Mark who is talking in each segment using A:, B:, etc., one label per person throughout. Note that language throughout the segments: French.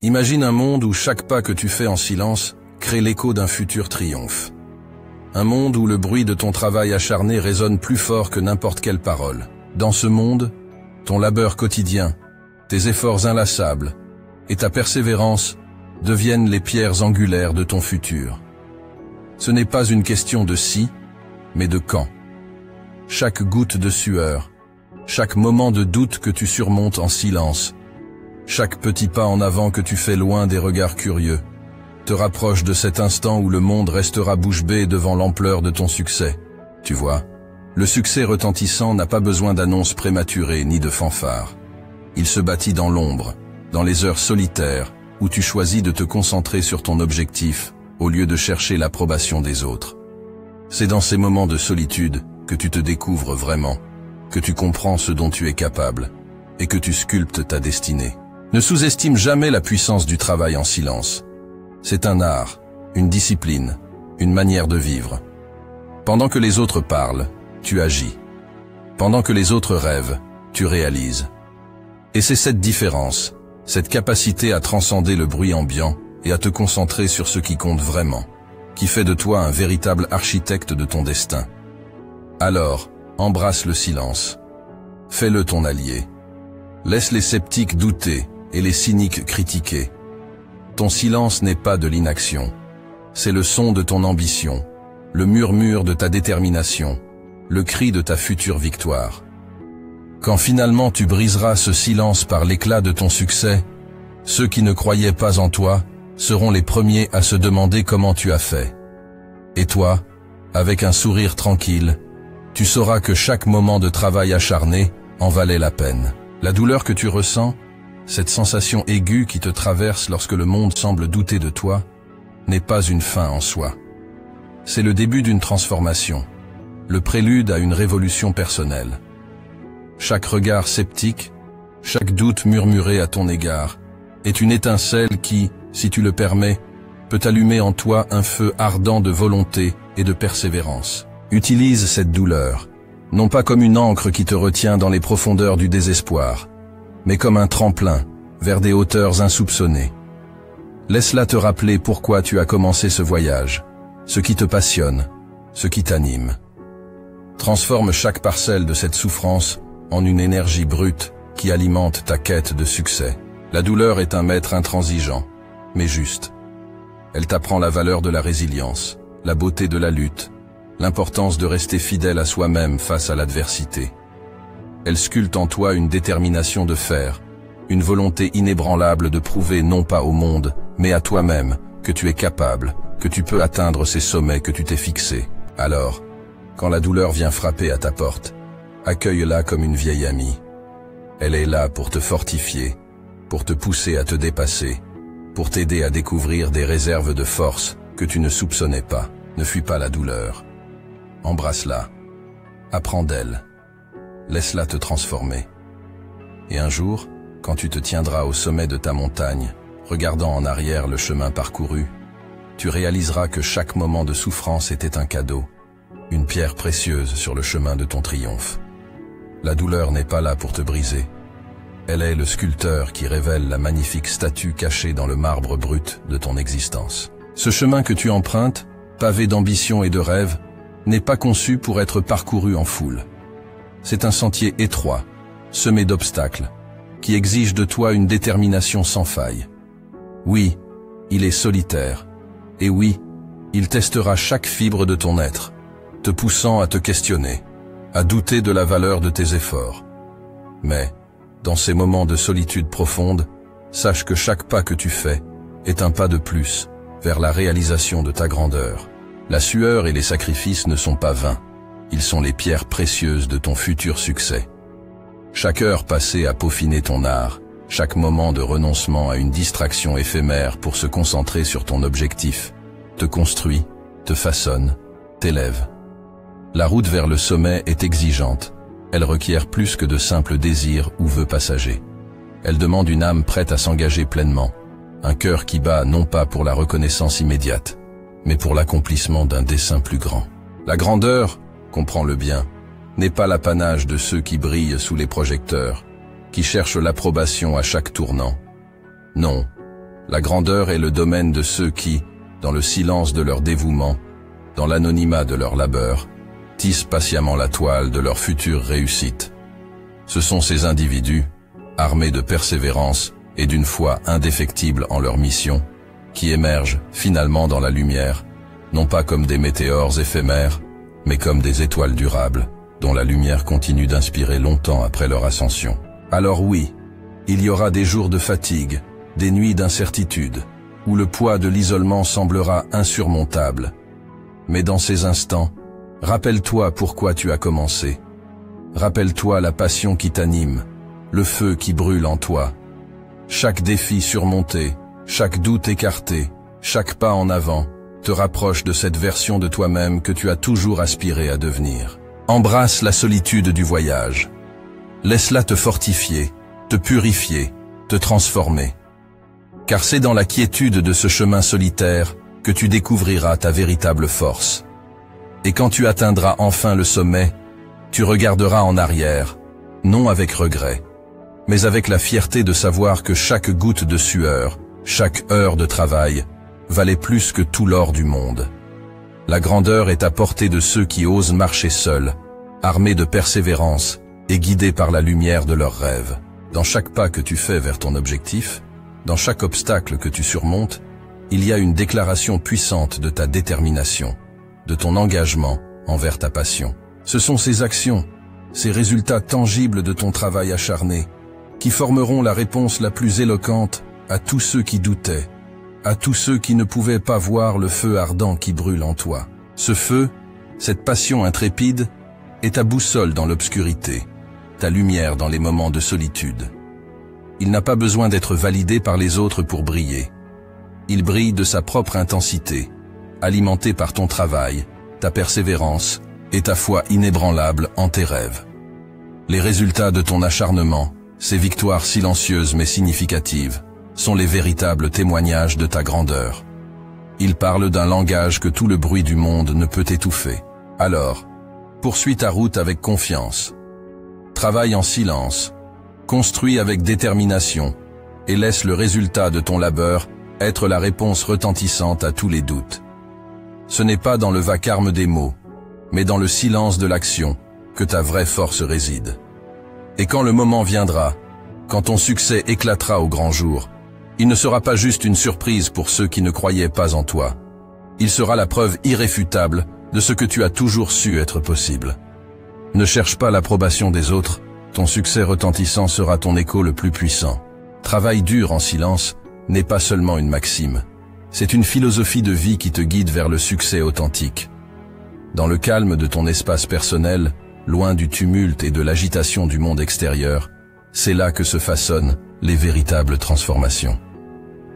A: Imagine un monde où chaque pas que tu fais en silence crée l'écho d'un futur triomphe. Un monde où le bruit de ton travail acharné résonne plus fort que n'importe quelle parole. Dans ce monde, ton labeur quotidien, tes efforts inlassables et ta persévérance deviennent les pierres angulaires de ton futur. Ce n'est pas une question de si, mais de quand. Chaque goutte de sueur, chaque moment de doute que tu surmontes en silence, chaque petit pas en avant que tu fais loin des regards curieux, te rapproche de cet instant où le monde restera bouche bée devant l'ampleur de ton succès. Tu vois, le succès retentissant n'a pas besoin d'annonces prématurées ni de fanfares. Il se bâtit dans l'ombre, dans les heures solitaires, où tu choisis de te concentrer sur ton objectif, au lieu de chercher l'approbation des autres. C'est dans ces moments de solitude que tu te découvres vraiment, que tu comprends ce dont tu es capable, et que tu sculptes ta destinée. Ne sous-estime jamais la puissance du travail en silence. C'est un art, une discipline, une manière de vivre. Pendant que les autres parlent, tu agis. Pendant que les autres rêvent, tu réalises. Et c'est cette différence, cette capacité à transcender le bruit ambiant et à te concentrer sur ce qui compte vraiment, qui fait de toi un véritable architecte de ton destin. Alors, embrasse le silence. Fais-le ton allié. Laisse les sceptiques douter et les cyniques critiquer. Ton silence n'est pas de l'inaction. C'est le son de ton ambition, le murmure de ta détermination, le cri de ta future victoire. Quand finalement tu briseras ce silence par l'éclat de ton succès, ceux qui ne croyaient pas en toi seront les premiers à se demander comment tu as fait. Et toi, avec un sourire tranquille, tu sauras que chaque moment de travail acharné en valait la peine. La douleur que tu ressens, cette sensation aiguë qui te traverse lorsque le monde semble douter de toi, n'est pas une fin en soi. C'est le début d'une transformation, le prélude à une révolution personnelle. Chaque regard sceptique, chaque doute murmuré à ton égard, est une étincelle qui, si tu le permets, peut allumer en toi un feu ardent de volonté et de persévérance. Utilise cette douleur, non pas comme une ancre qui te retient dans les profondeurs du désespoir, mais comme un tremplin vers des hauteurs insoupçonnées. Laisse-la te rappeler pourquoi tu as commencé ce voyage, ce qui te passionne, ce qui t'anime. Transforme chaque parcelle de cette souffrance en une énergie brute qui alimente ta quête de succès. La douleur est un maître intransigeant, mais juste. Elle t'apprend la valeur de la résilience, la beauté de la lutte, l'importance de rester fidèle à soi-même face à l'adversité. Elle sculpte en toi une détermination de fer, une volonté inébranlable de prouver non pas au monde, mais à toi-même, que tu es capable, que tu peux atteindre ces sommets que tu t'es fixés. Alors, quand la douleur vient frapper à ta porte, accueille-la comme une vieille amie. Elle est là pour te fortifier, pour te pousser à te dépasser, pour t'aider à découvrir des réserves de force que tu ne soupçonnais pas. Ne fuis pas la douleur. Embrasse-la. Apprends d'elle. Laisse-la te transformer. Et un jour, quand tu te tiendras au sommet de ta montagne, regardant en arrière le chemin parcouru, tu réaliseras que chaque moment de souffrance était un cadeau, une pierre précieuse sur le chemin de ton triomphe. La douleur n'est pas là pour te briser. Elle est le sculpteur qui révèle la magnifique statue cachée dans le marbre brut de ton existence. Ce chemin que tu empruntes, pavé d'ambition et de rêves, n'est pas conçu pour être parcouru en foule. C'est un sentier étroit, semé d'obstacles, qui exige de toi une détermination sans faille. Oui, il est solitaire, et oui, il testera chaque fibre de ton être, te poussant à te questionner, à douter de la valeur de tes efforts. Mais, dans ces moments de solitude profonde, sache que chaque pas que tu fais est un pas de plus vers la réalisation de ta grandeur. La sueur et les sacrifices ne sont pas vains, ils sont les pierres précieuses de ton futur succès. Chaque heure passée à peaufiner ton art, chaque moment de renoncement à une distraction éphémère pour se concentrer sur ton objectif, te construit, te façonne, t'élève. La route vers le sommet est exigeante. Elle requiert plus que de simples désirs ou vœux passagers. Elle demande une âme prête à s'engager pleinement, un cœur qui bat non pas pour la reconnaissance immédiate, mais pour l'accomplissement d'un dessein plus grand. La grandeur, comprends-le bien, n'est pas l'apanage de ceux qui brillent sous les projecteurs, qui cherchent l'approbation à chaque tournant. Non, La grandeur est le domaine de ceux qui, dans le silence de leur dévouement, dans l'anonymat de leur labeur, tissent patiemment la toile de leur future réussite. Ce sont ces individus, armés de persévérance et d'une foi indéfectible en leur mission, qui émergent finalement dans la lumière, non pas comme des météores éphémères, mais comme des étoiles durables, dont la lumière continue d'inspirer longtemps après leur ascension. Alors oui, il y aura des jours de fatigue, des nuits d'incertitude, où le poids de l'isolement semblera insurmontable. Mais dans ces instants, rappelle-toi pourquoi tu as commencé. Rappelle-toi la passion qui t'anime, le feu qui brûle en toi. Chaque défi surmonté, chaque doute écarté, chaque pas en avant, te rapproche de cette version de toi-même que tu as toujours aspiré à devenir. Embrasse la solitude du voyage. Laisse-la te fortifier, te purifier, te transformer. Car c'est dans la quiétude de ce chemin solitaire que tu découvriras ta véritable force. Et quand tu atteindras enfin le sommet, tu regarderas en arrière, non avec regret, mais avec la fierté de savoir que chaque goutte de sueur, chaque heure de travail, valait plus que tout l'or du monde. La grandeur est à portée de ceux qui osent marcher seuls, armés de persévérance et guidés par la lumière de leurs rêves. Dans chaque pas que tu fais vers ton objectif, dans chaque obstacle que tu surmontes, il y a une déclaration puissante de ta détermination, de ton engagement envers ta passion. Ce sont ces actions, ces résultats tangibles de ton travail acharné, qui formeront la réponse la plus éloquente à tous ceux qui doutaient, à tous ceux qui ne pouvaient pas voir le feu ardent qui brûle en toi. Ce feu, cette passion intrépide, est ta boussole dans l'obscurité, ta lumière dans les moments de solitude. Il n'a pas besoin d'être validé par les autres pour briller. Il brille de sa propre intensité, alimenté par ton travail, ta persévérance et ta foi inébranlable en tes rêves. Les résultats de ton acharnement, ces victoires silencieuses mais significatives, sont les véritables témoignages de ta grandeur. Ils parlent d'un langage que tout le bruit du monde ne peut étouffer. Alors, poursuis ta route avec confiance. Travaille en silence, construis avec détermination et laisse le résultat de ton labeur être la réponse retentissante à tous les doutes. Ce n'est pas dans le vacarme des mots, mais dans le silence de l'action que ta vraie force réside. Et quand le moment viendra, quand ton succès éclatera au grand jour, il ne sera pas juste une surprise pour ceux qui ne croyaient pas en toi. Il sera la preuve irréfutable de ce que tu as toujours su être possible. Ne cherche pas l'approbation des autres, ton succès retentissant sera ton écho le plus puissant. Travail dur en silence n'est pas seulement une maxime, c'est une philosophie de vie qui te guide vers le succès authentique. Dans le calme de ton espace personnel, loin du tumulte et de l'agitation du monde extérieur, c'est là que se façonnent les véritables transformations.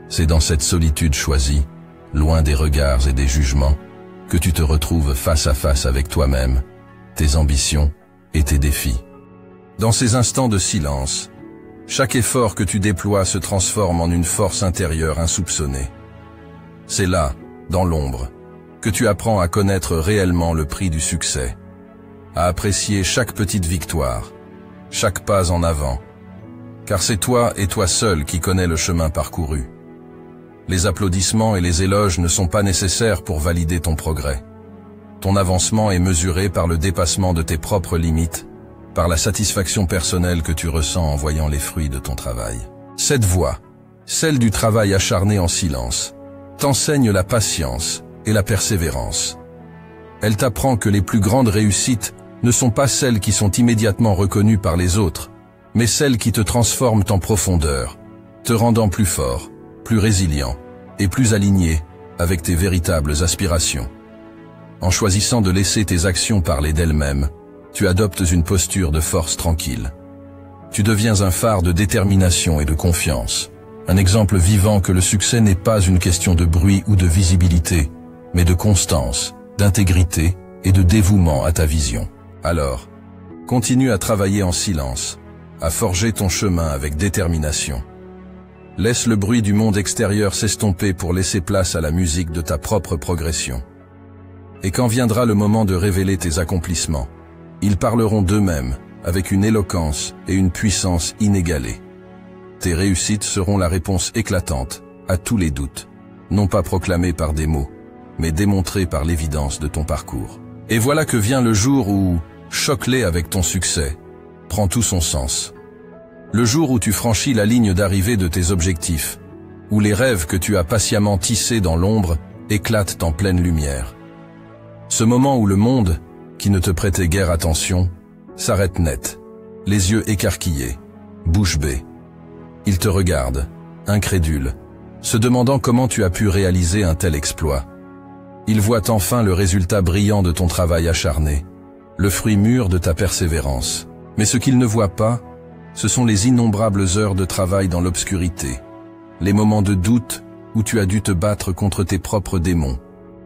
A: C'est dans cette solitude choisie, loin des regards et des jugements, que tu te retrouves face à face avec toi-même, tes ambitions et tes défis. Dans ces instants de silence, chaque effort que tu déploies se transforme en une force intérieure insoupçonnée. C'est là, dans l'ombre, que tu apprends à connaître réellement le prix du succès, à apprécier chaque petite victoire, chaque pas en avant, car c'est toi et toi seul qui connais le chemin parcouru. Les applaudissements et les éloges ne sont pas nécessaires pour valider ton progrès. Ton avancement est mesuré par le dépassement de tes propres limites, par la satisfaction personnelle que tu ressens en voyant les fruits de ton travail. Cette voie, celle du travail acharné en silence, t'enseigne la patience et la persévérance. Elle t'apprend que les plus grandes réussites ne sont pas celles qui sont immédiatement reconnues par les autres, mais celles qui te transforment en profondeur, te rendant plus fort, plus résilient et plus aligné avec tes véritables aspirations. En choisissant de laisser tes actions parler d'elles-mêmes, tu adoptes une posture de force tranquille. Tu deviens un phare de détermination et de confiance, un exemple vivant que le succès n'est pas une question de bruit ou de visibilité, mais de constance, d'intégrité et de dévouement à ta vision. Alors, continue à travailler en silence, à forger ton chemin avec détermination. Laisse le bruit du monde extérieur s'estomper pour laisser place à la musique de ta propre progression. Et quand viendra le moment de révéler tes accomplissements, ils parleront d'eux-mêmes avec une éloquence et une puissance inégalées. Tes réussites seront la réponse éclatante à tous les doutes, non pas proclamés par des mots, mais démontrés par l'évidence de ton parcours. Et voilà que vient le jour où, choc-les avec ton succès, prend tout son sens. Le jour où tu franchis la ligne d'arrivée de tes objectifs, où les rêves que tu as patiemment tissés dans l'ombre éclatent en pleine lumière. Ce moment où le monde, qui ne te prêtait guère attention, s'arrête net, les yeux écarquillés, bouche bée. Il te regarde, incrédule, se demandant comment tu as pu réaliser un tel exploit. Il voit enfin le résultat brillant de ton travail acharné, le fruit mûr de ta persévérance. Mais ce qu'il ne voit pas, ce sont les innombrables heures de travail dans l'obscurité, les moments de doute où tu as dû te battre contre tes propres démons,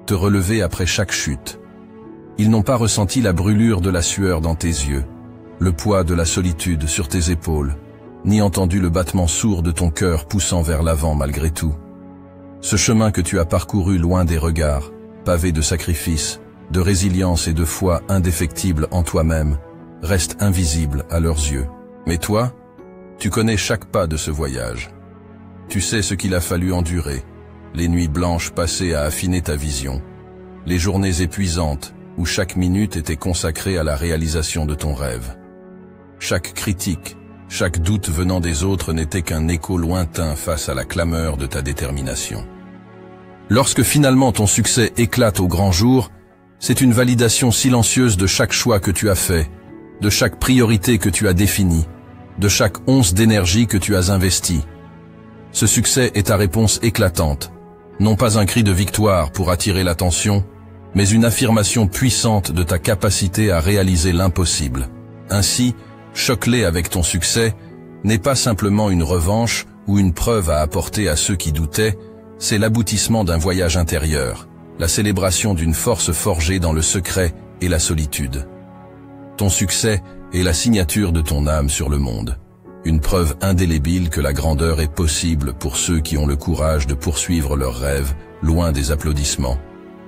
A: te relever après chaque chute. Ils n'ont pas ressenti la brûlure de la sueur dans tes yeux, le poids de la solitude sur tes épaules, ni entendu le battement sourd de ton cœur poussant vers l'avant malgré tout. Ce chemin que tu as parcouru loin des regards, pavé de sacrifices, de résilience et de foi indéfectible en toi-même, reste invisible à leurs yeux. Mais toi, tu connais chaque pas de ce voyage. Tu sais ce qu'il a fallu endurer, les nuits blanches passées à affiner ta vision, les journées épuisantes où chaque minute était consacrée à la réalisation de ton rêve. Chaque critique, chaque doute venant des autres n'était qu'un écho lointain face à la clameur de ta détermination. Lorsque finalement ton succès éclate au grand jour, c'est une validation silencieuse de chaque choix que tu as fait, de chaque priorité que tu as définie, de chaque once d'énergie que tu as investie. Ce succès est ta réponse éclatante, non pas un cri de victoire pour attirer l'attention, mais une affirmation puissante de ta capacité à réaliser l'impossible. Ainsi, choc-les avec ton succès n'est pas simplement une revanche ou une preuve à apporter à ceux qui doutaient, c'est l'aboutissement d'un voyage intérieur, la célébration d'une force forgée dans le secret et la solitude. Ton succès est la signature de ton âme sur le monde, une preuve indélébile que la grandeur est possible pour ceux qui ont le courage de poursuivre leurs rêves loin des applaudissements,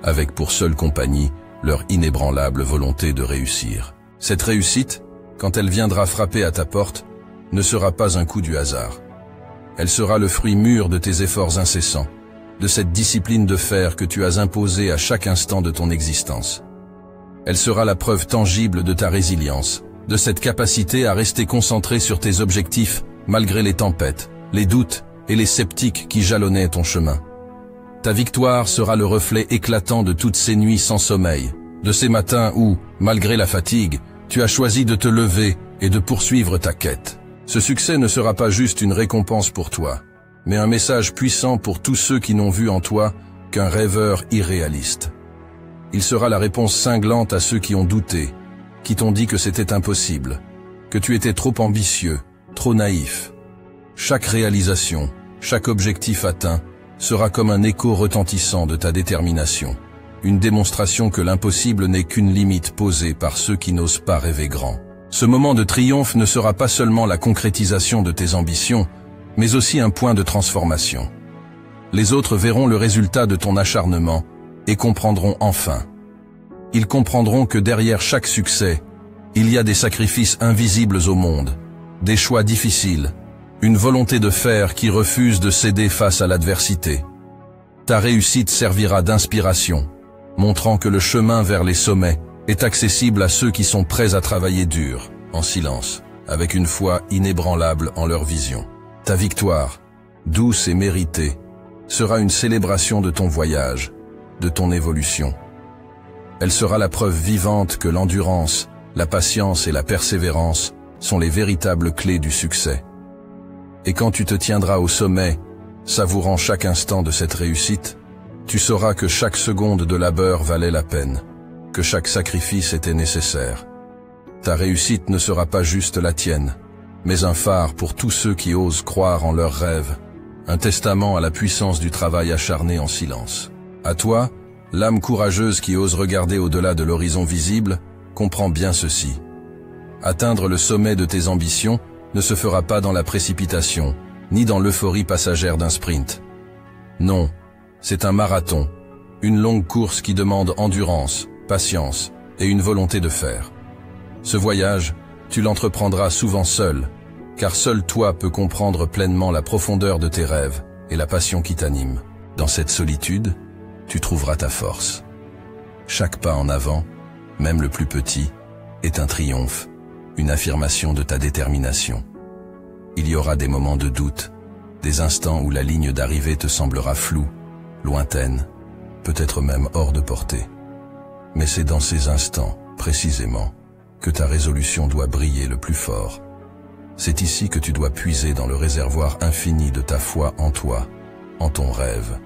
A: avec pour seule compagnie leur inébranlable volonté de réussir. Cette réussite, quand elle viendra frapper à ta porte, ne sera pas un coup du hasard. Elle sera le fruit mûr de tes efforts incessants, de cette discipline de fer que tu as imposée à chaque instant de ton existence. Elle sera la preuve tangible de ta résilience, de cette capacité à rester concentré sur tes objectifs malgré les tempêtes, les doutes et les sceptiques qui jalonnaient ton chemin. Ta victoire sera le reflet éclatant de toutes ces nuits sans sommeil, de ces matins où, malgré la fatigue, tu as choisi de te lever et de poursuivre ta quête. Ce succès ne sera pas juste une récompense pour toi, mais un message puissant pour tous ceux qui n'ont vu en toi qu'un rêveur irréaliste. Il sera la réponse cinglante à ceux qui ont douté, qui t'ont dit que c'était impossible, que tu étais trop ambitieux, trop naïf. Chaque réalisation, chaque objectif atteint, sera comme un écho retentissant de ta détermination, une démonstration que l'impossible n'est qu'une limite posée par ceux qui n'osent pas rêver grand. Ce moment de triomphe ne sera pas seulement la concrétisation de tes ambitions, mais aussi un point de transformation. Les autres verront le résultat de ton acharnement et comprendront enfin. Ils comprendront que derrière chaque succès, il y a des sacrifices invisibles au monde, des choix difficiles, une volonté de fer qui refuse de céder face à l'adversité. Ta réussite servira d'inspiration, montrant que le chemin vers les sommets est accessible à ceux qui sont prêts à travailler dur, en silence, avec une foi inébranlable en leur vision. Ta victoire, douce et méritée, sera une célébration de ton voyage, de ton évolution. Elle sera la preuve vivante que l'endurance, la patience et la persévérance sont les véritables clés du succès. Et quand tu te tiendras au sommet, savourant chaque instant de cette réussite, tu sauras que chaque seconde de labeur valait la peine, que chaque sacrifice était nécessaire. Ta réussite ne sera pas juste la tienne, mais un phare pour tous ceux qui osent croire en leurs rêves, un testament à la puissance du travail acharné en silence. À toi, l'âme courageuse qui ose regarder au-delà de l'horizon visible, comprends bien ceci. Atteindre le sommet de tes ambitions ne se fera pas dans la précipitation, ni dans l'euphorie passagère d'un sprint. Non, c'est un marathon, une longue course qui demande endurance, patience et une volonté de fer. Ce voyage, tu l'entreprendras souvent seul, car seul toi peux comprendre pleinement la profondeur de tes rêves et la passion qui t'anime. Dans cette solitude, tu trouveras ta force. Chaque pas en avant, même le plus petit, est un triomphe, une affirmation de ta détermination. Il y aura des moments de doute, des instants où la ligne d'arrivée te semblera floue, lointaine, peut-être même hors de portée. Mais c'est dans ces instants, précisément, que ta résolution doit briller le plus fort. C'est ici que tu dois puiser dans le réservoir infini de ta foi en toi, en ton rêve,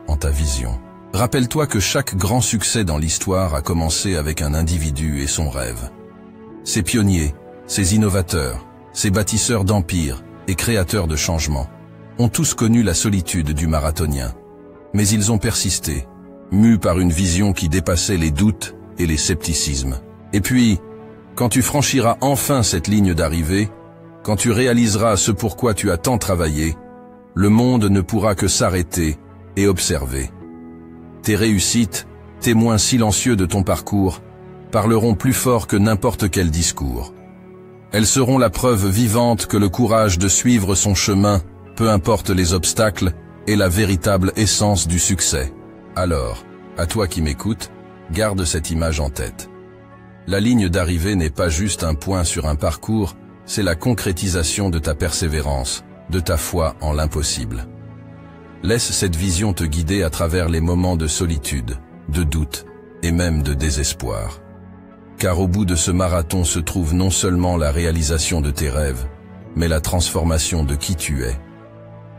A: en ta vision. Rappelle-toi que chaque grand succès dans l'histoire a commencé avec un individu et son rêve. Ces pionniers, ces innovateurs, ces bâtisseurs d'empires et créateurs de changements ont tous connu la solitude du marathonien. Mais ils ont persisté, mus par une vision qui dépassait les doutes et les scepticismes. Et puis, quand tu franchiras enfin cette ligne d'arrivée, quand tu réaliseras ce pourquoi tu as tant travaillé, le monde ne pourra que s'arrêter et observer. Tes réussites, témoins silencieux de ton parcours, parleront plus fort que n'importe quel discours. Elles seront la preuve vivante que le courage de suivre son chemin, peu importe les obstacles, est la véritable essence du succès. Alors, à toi qui m'écoutes, garde cette image en tête. La ligne d'arrivée n'est pas juste un point sur un parcours, c'est la concrétisation de ta persévérance, de ta foi en l'impossible. Laisse cette vision te guider à travers les moments de solitude, de doute et même de désespoir. Car au bout de ce marathon se trouve non seulement la réalisation de tes rêves, mais la transformation de qui tu es.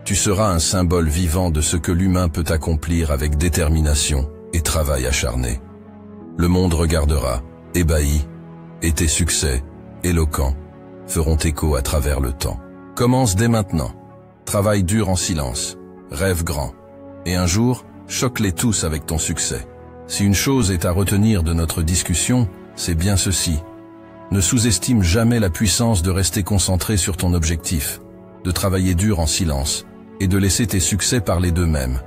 A: Tu seras un symbole vivant de ce que l'humain peut accomplir avec détermination et travail acharné. Le monde regardera, ébahi, et tes succès, éloquents, feront écho à travers le temps. Commence dès maintenant. Travaille dur en silence. Rêve grand. Et un jour, choque-les tous avec ton succès. Si une chose est à retenir de notre discussion, c'est bien ceci. Ne sous-estime jamais la puissance de rester concentré sur ton objectif, de travailler dur en silence, et de laisser tes succès parler d'eux-mêmes.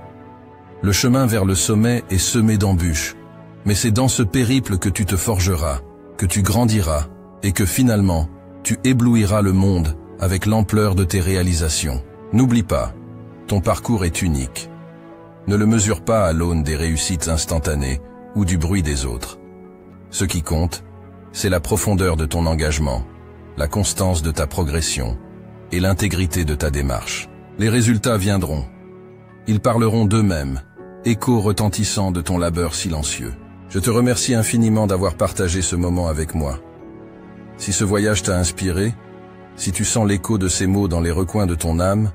A: Le chemin vers le sommet est semé d'embûches, mais c'est dans ce périple que tu te forgeras, que tu grandiras, et que finalement, tu éblouiras le monde avec l'ampleur de tes réalisations. N'oublie pas, ton parcours est unique. Ne le mesure pas à l'aune des réussites instantanées ou du bruit des autres. Ce qui compte, c'est la profondeur de ton engagement, la constance de ta progression et l'intégrité de ta démarche. Les résultats viendront. Ils parleront d'eux-mêmes, écho retentissant de ton labeur silencieux. Je te remercie infiniment d'avoir partagé ce moment avec moi. Si ce voyage t'a inspiré, si tu sens l'écho de ces mots dans les recoins de ton âme,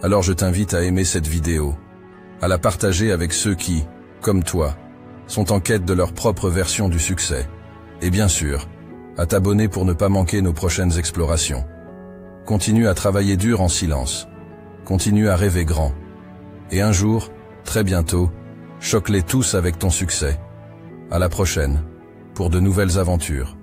A: alors je t'invite à aimer cette vidéo, à la partager avec ceux qui, comme toi, sont en quête de leur propre version du succès, et bien sûr, à t'abonner pour ne pas manquer nos prochaines explorations. Continue à travailler dur en silence, continue à rêver grand, et un jour, très bientôt, choque-les tous avec ton succès. À la prochaine, pour de nouvelles aventures.